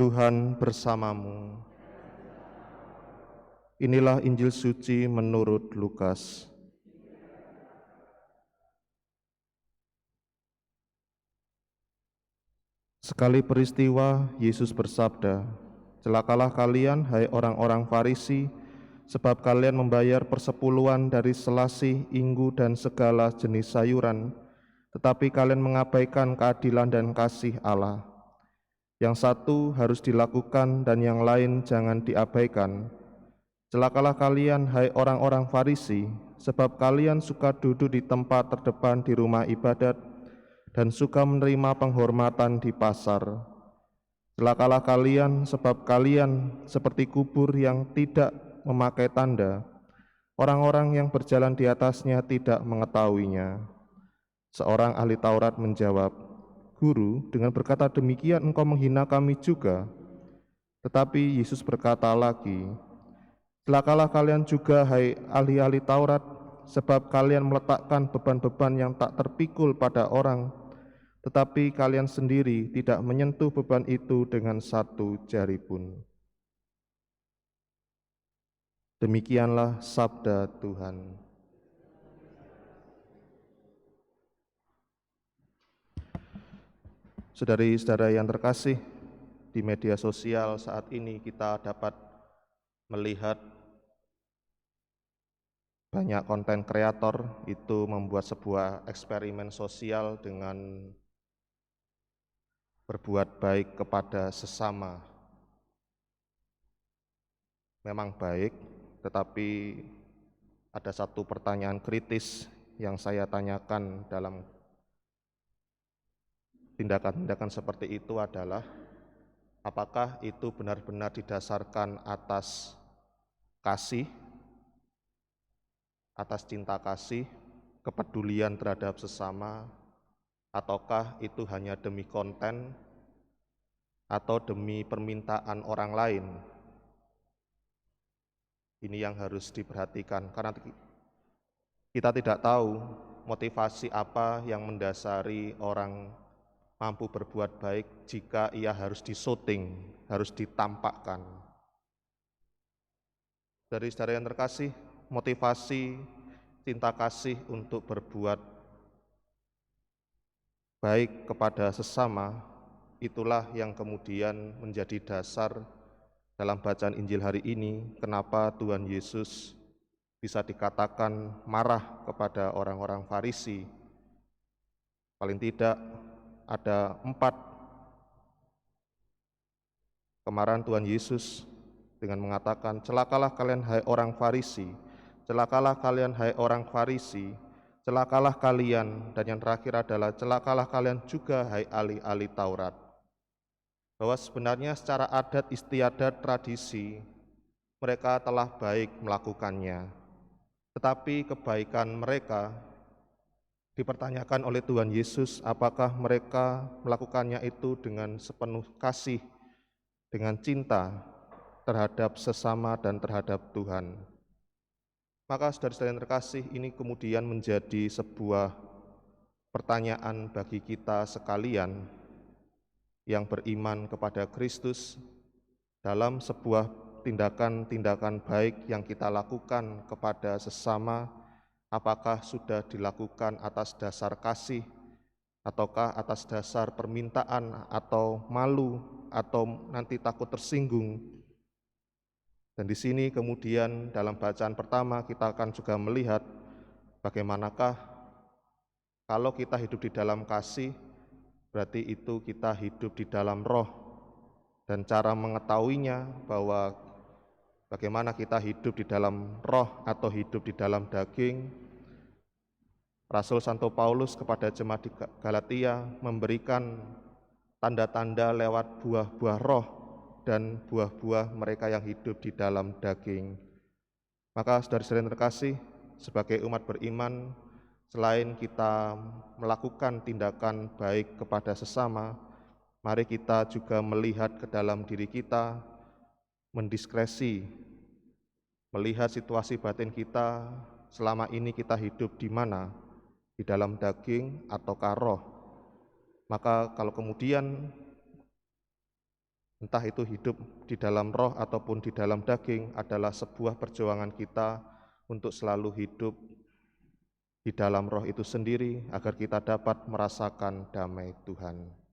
Tuhan bersamamu. Inilah Injil suci menurut Lukas. Sekali peristiwa, Yesus bersabda, "Celakalah kalian, hai orang-orang Farisi, sebab kalian membayar persepuluhan dari selasih, inggu, dan segala jenis sayuran, tetapi kalian mengabaikan keadilan dan kasih Allah. Yang satu harus dilakukan dan yang lain jangan diabaikan. Celakalah kalian, hai orang-orang Farisi, sebab kalian suka duduk di tempat terdepan di rumah ibadat dan suka menerima penghormatan di pasar. Celakalah kalian, sebab kalian seperti kubur yang tidak memakai tanda. Orang-orang yang berjalan di atasnya tidak mengetahuinya." Seorang ahli Taurat menjawab, "Guru, dengan berkata demikian engkau menghina kami juga." Tetapi Yesus berkata lagi, "Celakalah kalian juga, hai ahli-ahli Taurat, sebab kalian meletakkan beban-beban yang tak terpikul pada orang, tetapi kalian sendiri tidak menyentuh beban itu dengan satu jari pun." Demikianlah sabda Tuhan. Saudari-saudara yang terkasih, di media sosial saat ini kita dapat melihat banyak konten kreator itu membuat sebuah eksperimen sosial dengan berbuat baik kepada sesama. Memang baik, tetapi ada satu pertanyaan kritis yang saya tanyakan dalam tindakan-tindakan seperti itu adalah, apakah itu benar-benar didasarkan atas kasih, atas cinta kasih, kepedulian terhadap sesama, ataukah itu hanya demi konten atau demi permintaan orang lain? Ini yang harus diperhatikan, karena kita tidak tahu motivasi apa yang mendasari orang mampu berbuat baik jika ia harus disyuting, harus ditampakkan. Dari saudara yang terkasih, motivasi cinta kasih untuk berbuat baik kepada sesama, itulah yang kemudian menjadi dasar dalam bacaan Injil hari ini, kenapa Tuhan Yesus bisa dikatakan marah kepada orang-orang Farisi. Paling tidak ada 4 kemarahan Tuhan Yesus dengan mengatakan, "Celakalah kalian, hai orang Farisi, celakalah kalian, hai orang Farisi, celakalah kalian," dan yang terakhir adalah, "Celakalah kalian juga, hai ahli-ahli Taurat." Bahwa sebenarnya secara adat istiadat tradisi mereka telah baik melakukannya, tetapi kebaikan mereka dipertanyakan oleh Tuhan Yesus, apakah mereka melakukannya itu dengan sepenuh kasih, dengan cinta terhadap sesama dan terhadap Tuhan. Maka saudara-saudara yang terkasih, ini kemudian menjadi sebuah pertanyaan bagi kita sekalian yang beriman kepada Kristus. Dalam sebuah tindakan-tindakan baik yang kita lakukan kepada sesama, apakah sudah dilakukan atas dasar kasih, ataukah atas dasar permintaan, atau malu, atau nanti takut tersinggung? Dan di sini kemudian dalam bacaan pertama kita akan juga melihat bagaimanakah kalau kita hidup di dalam kasih, berarti itu kita hidup di dalam roh. Dan cara mengetahuinya bahwa bagaimana kita hidup di dalam roh atau hidup di dalam daging, Rasul Santo Paulus kepada jemaat di Galatia memberikan tanda-tanda lewat buah-buah roh dan buah-buah mereka yang hidup di dalam daging. Maka saudara-saudara yang terkasih, sebagai umat beriman, selain kita melakukan tindakan baik kepada sesama, mari kita juga melihat ke dalam diri kita, mendiskresi, melihat situasi batin kita selama ini kita hidup di mana, di dalam daging ataukah roh. Maka kalau kemudian entah itu hidup di dalam roh ataupun di dalam daging, adalah sebuah perjuangan kita untuk selalu hidup di dalam roh itu sendiri, agar kita dapat merasakan damai Tuhan.